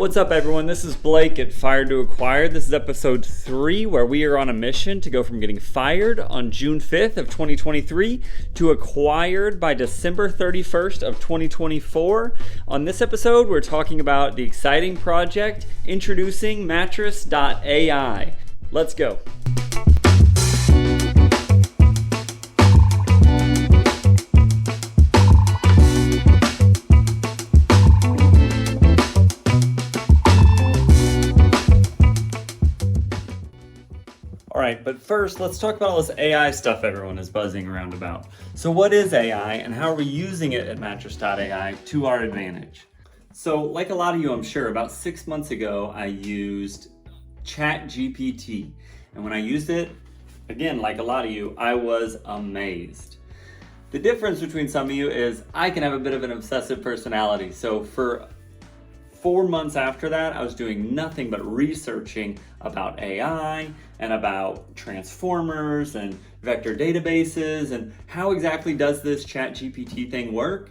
What's up, everyone? This is Blake at Fired to Acquired. This is episode 3, where we are on a mission to go from getting fired on June 5th of 2023 to acquired by December 31st of 2024. On this episode, we're talking about the exciting project introducing Mattress.AI. Let's go. All right, but first, let's talk about all this AI stuff everyone is buzzing around about. So what is AI and how are we using it at Mattress.AI to our advantage? So like a lot of you, I'm sure, about 6 months ago, I used ChatGPT. And when I used it, again, like a lot of you, I was amazed. The difference between some of you is I can have a bit of an obsessive personality. So for 4 months after that, I was doing nothing but researching about AI and about transformers and vector databases and how exactly does this ChatGPT thing work.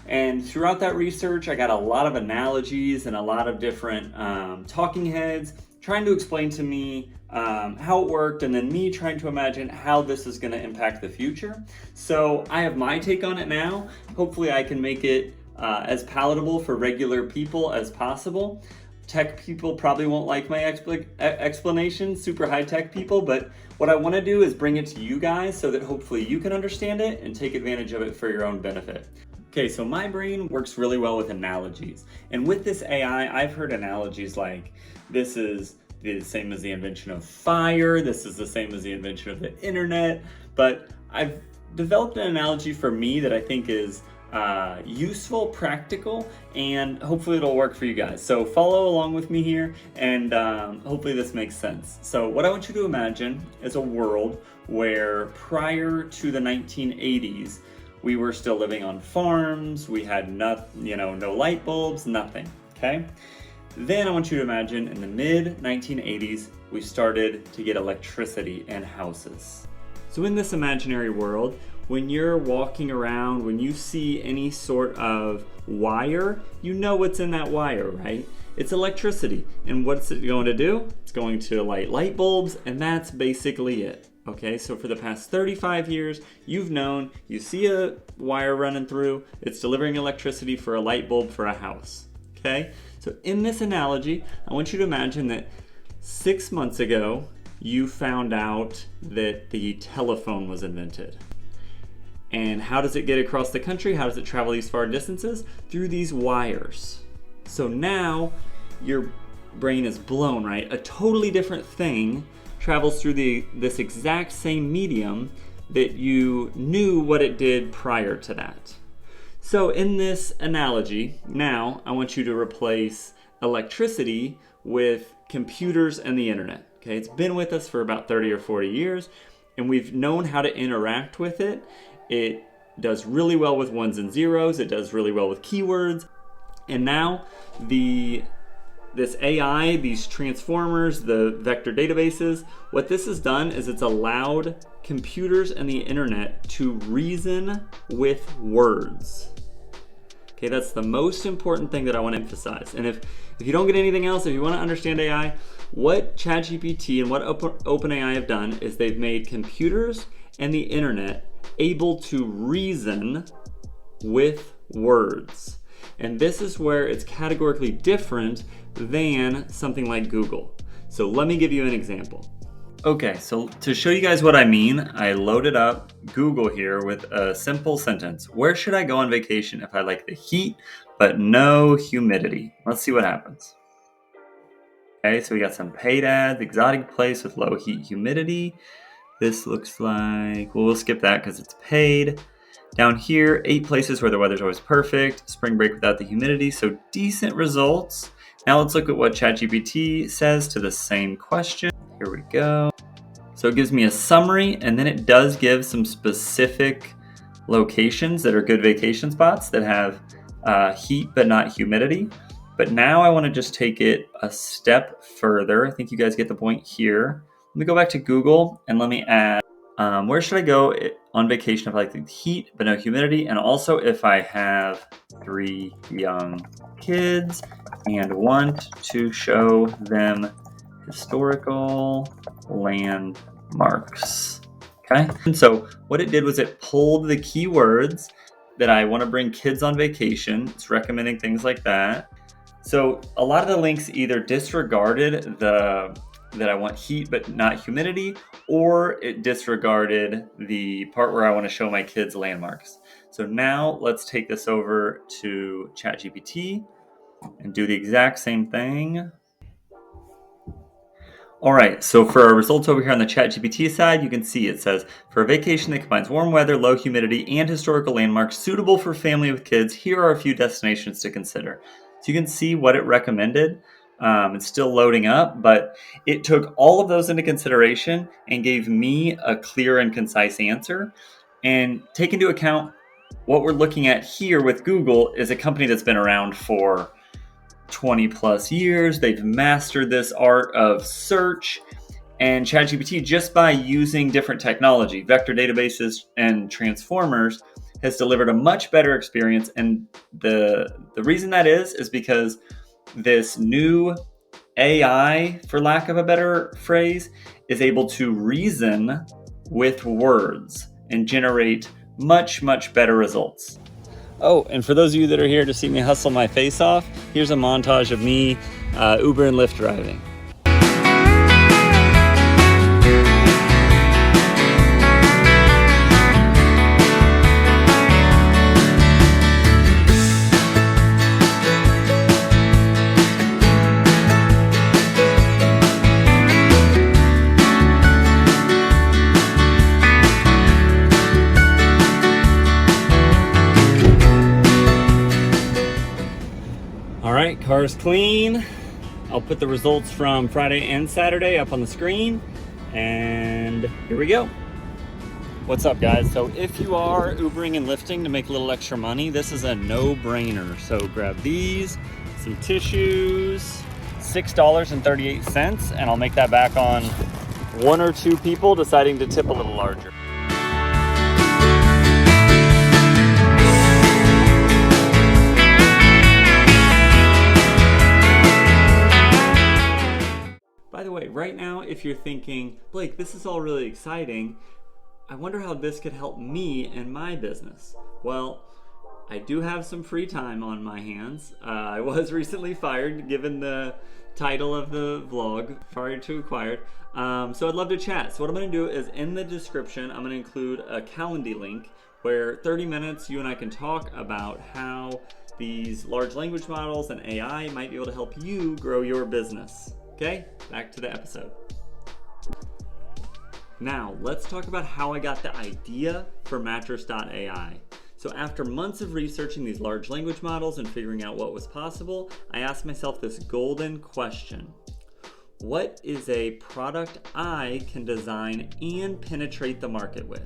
And throughout that research, I got a lot of analogies and a lot of different talking heads trying to explain to me how it worked, and then me trying to imagine how this is going to impact the future. So I have my take on it now. Hopefully I can make it as palatable for regular people as possible. Tech people probably won't like my explanation, super high-tech people, but what I want to do is bring it to you guys so that hopefully you can understand it and take advantage of it for your own benefit. Okay, so my brain works really well with analogies. And with this AI, I've heard analogies like, this is the same as the invention of fire, this is the same as the invention of the internet, but I've developed an analogy for me that I think is useful, practical, and hopefully it'll work for you guys. So follow along with me here, and hopefully this makes sense. So what I want you to imagine is a world where prior to the 1980s, we were still living on farms, we had no light bulbs, nothing, okay? Then I want you to imagine in the mid-1980s, we started to get electricity in houses. So in this imaginary world, when you're walking around, when you see any sort of wire, you know what's in that wire, right? It's electricity. And what's it going to do? It's going to light light bulbs, and that's basically it. Okay, so for the past 35 years, you've known, you see a wire running through, it's delivering electricity for a light bulb for a house. Okay, so in this analogy, I want you to imagine that 6 months ago, you found out that the telephone was invented. And how does it get across the country? How does it travel these far distances? Through these wires. So now your brain is blown, right? A totally different thing travels through this exact same medium that you knew what it did prior to that. So in this analogy, now I want you to replace electricity with computers and the internet. Okay, it's been with us for about 30 or 40 years, and we've known how to interact with it. It does really well with ones and zeros. It does really well with keywords. And now this AI, these transformers, the vector databases, what this has done is it's allowed computers and the internet to reason with words. Okay, that's the most important thing that I want to emphasize. And if you don't get anything else, if you want to understand AI, what ChatGPT and what OpenAI have done is they've made computers and the internet able to reason with words. And this is where it's categorically different than something like Google. So let me give you an example. Okay, so to show you guys what I mean, I loaded up Google here with a simple sentence. Where should I go on vacation if I like the heat but no humidity? Let's see what happens. Okay, so we got some paid ads, exotic place with low heat humidity. This looks like, well, we'll skip that because it's paid. Down here, 8 places where the weather's always perfect. Spring break without the humidity, so decent results. Now let's look at what ChatGPT says to the same question. Here we go. So it gives me a summary, and then it does give some specific locations that are good vacation spots that have heat but not humidity. But now I want to just take it a step further. I think you guys get the point here. Let me go back to Google and let me add, where should I go on vacation if I like the heat but no humidity? And also if I have 3 young kids and want to show them historical landmarks. Okay, and so what it did was it pulled the keywords that I want to bring kids on vacation. It's recommending things like that. So a lot of the links either disregarded that I want heat but not humidity, or it disregarded the part where I want to show my kids landmarks. So now let's take this over to ChatGPT and do the exact same thing. All right, so for our results over here on the ChatGPT side, you can see it says, for a vacation that combines warm weather, low humidity, and historical landmarks suitable for family with kids, here are a few destinations to consider. So you can see what it recommended. It's still loading up, but it took all of those into consideration and gave me a clear and concise answer. And take into account what we're looking at here with Google is a company that's been around for 20 plus years. They've mastered this art of search, and ChatGPT, just by using different technology, vector databases and transformers, has delivered a much better experience. And the reason that is because this new AI, for lack of a better phrase, is able to reason with words and generate much, much better results. Oh, and for those of you that are here to see me hustle my face off, here's a montage of me Uber and Lyft driving. All right, car's clean. I'll put the results from Friday and Saturday up on the screen, and here we go. What's up, guys? So if you are Ubering and Lyfting to make a little extra money, this is a no-brainer. So grab these, some tissues, $6.38, and I'll make that back on one or two people deciding to tip a little larger. By the way, right now, if you're thinking, Blake, this is all really exciting, I wonder how this could help me and my business. Well, I do have some free time on my hands. I was recently fired, given the title of the vlog, Fired to Acquired. So I'd love to chat. So what I'm going to do is in the description, I'm going to include a Calendly link where 30 minutes you and I can talk about how these large language models and AI might be able to help you grow your business. Okay, back to the episode. Now, let's talk about how I got the idea for Mattress.AI. So after months of researching these large language models and figuring out what was possible, I asked myself this golden question. What is a product I can design and penetrate the market with?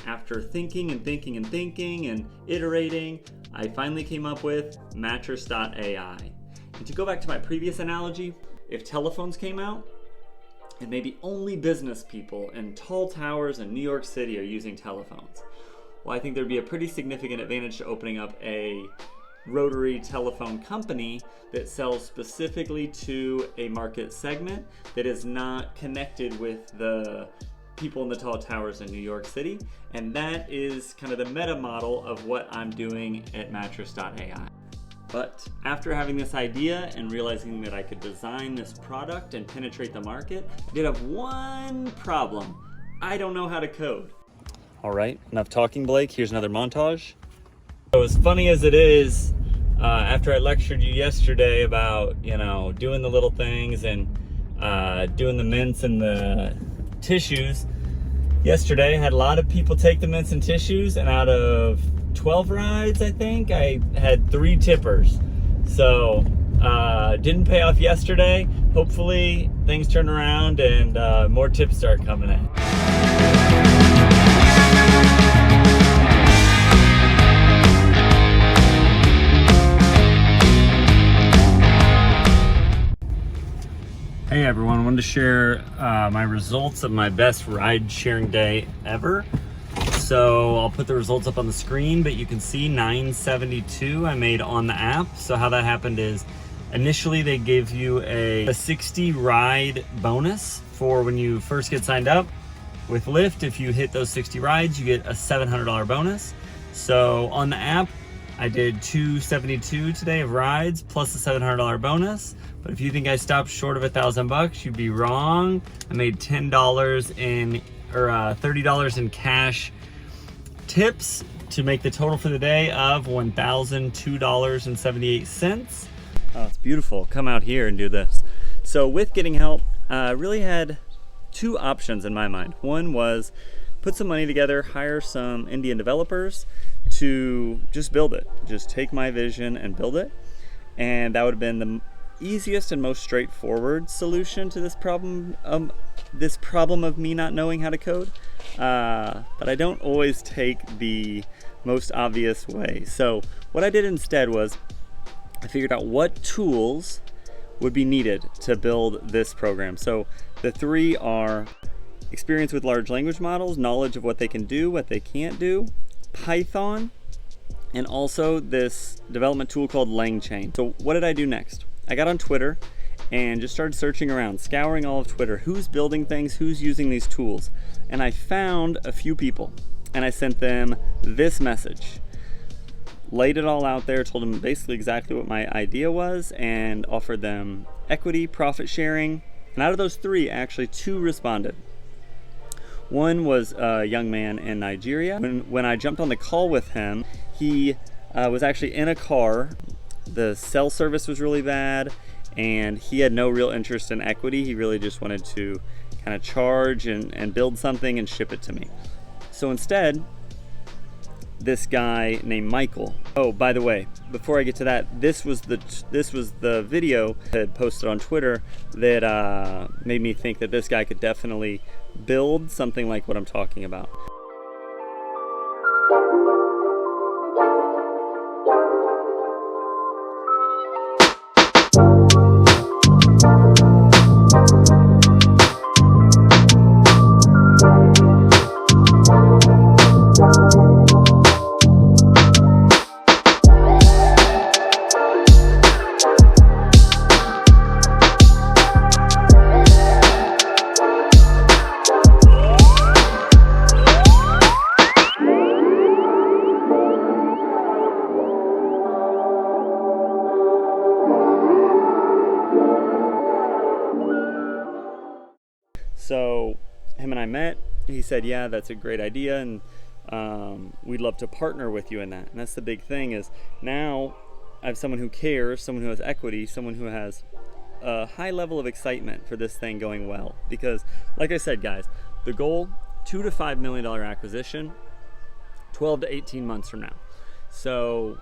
After thinking and thinking and thinking and iterating, I finally came up with Mattress.AI. And to go back to my previous analogy, if telephones came out, and maybe only business people in tall towers in New York City are using telephones, well, I think there'd be a pretty significant advantage to opening up a rotary telephone company that sells specifically to a market segment that is not connected with the people in the tall towers in New York City. And that is kind of the meta model of what I'm doing at Mattress.AI. But after having this idea and realizing that I could design this product and penetrate the market, I did have one problem. I don't know how to code. All right, enough talking, Blake. Here's another montage. So as funny as it is, after I lectured you yesterday about, doing the little things and doing the mints and the tissues, yesterday I had a lot of people take the mints and tissues, and out of 12 rides, I think, I had 3 tippers. So didn't pay off yesterday. Hopefully things turn around and more tips start coming in. Hey everyone, I wanted to share my results of my best ride sharing day ever. So I'll put the results up on the screen, but you can see 972 I made on the app. So how that happened is Initially, they give you a 60 ride bonus for when you first get signed up. With Lyft, if you hit those 60 rides, you get a $700 bonus. So on the app, I did 272 today of rides plus a $700 bonus. But if you think I stopped short of $1,000, you'd be wrong. I made $10 in or $30 in cash tips to make the total for the day of $1,002.78. Oh, it's beautiful. Come out here and do this. So with getting help, I really had two options in my mind. One was put some money together, hire some Indian developers to just build it. Just take my vision and build it. And that would have been the easiest and most straightforward solution to this problem of me not knowing how to code. But I don't always take the most obvious way. So what I did instead was I figured out what tools would be needed to build this program. So the three are experience with large language models, knowledge of what they can do, what they can't do, Python, and also this development tool called LangChain. So what did I do next? I got on Twitter and just started searching around, scouring all of Twitter. Who's building things? Who's using these tools? And I found a few people and I sent them this message. Laid it all out there, told them basically exactly what my idea was and offered them equity, profit sharing. And out of those three, actually two responded. One was a young man in Nigeria. When I jumped on the call with him, he was actually in a car. The cell service was really bad and he had no real interest in equity. He really just wanted to kind of charge and build something and ship it to me. So instead, this guy named Michael. Oh, by the way, before I get to that, this was the video I had posted on Twitter that made me think that this guy could definitely build something like what I'm talking about. So him and I met. He said, yeah, that's a great idea, and we'd love to partner with you in that. And that's the big thing is now I have someone who cares, someone who has equity, someone who has a high level of excitement for this thing going well. Because like I said, guys, the goal, $2 to $5 million acquisition, 12 to 18 months from now. So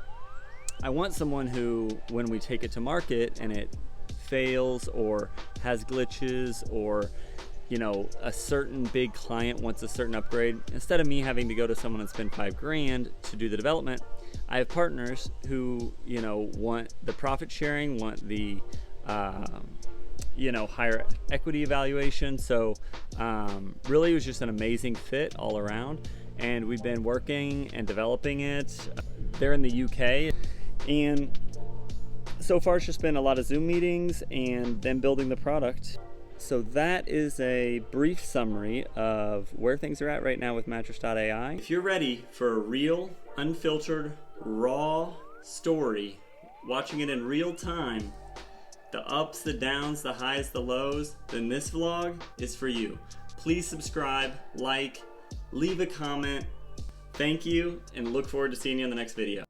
I want someone who, when we take it to market and it fails or has glitches or a certain big client wants a certain upgrade, instead of me having to go to someone and spend $5,000 to do the development, I have partners who, want the profit sharing, want the, higher equity evaluation. So really it was just an amazing fit all around. And we've been working and developing it. They're in the UK. And so far it's just been a lot of Zoom meetings and then building the product. So that is a brief summary of where things are at right now with Mattress.AI. If you're ready for a real, unfiltered, raw story, watching it in real time, the ups, the downs, the highs, the lows, then this vlog is for you. Please subscribe, like, leave a comment. Thank you, and look forward to seeing you in the next video.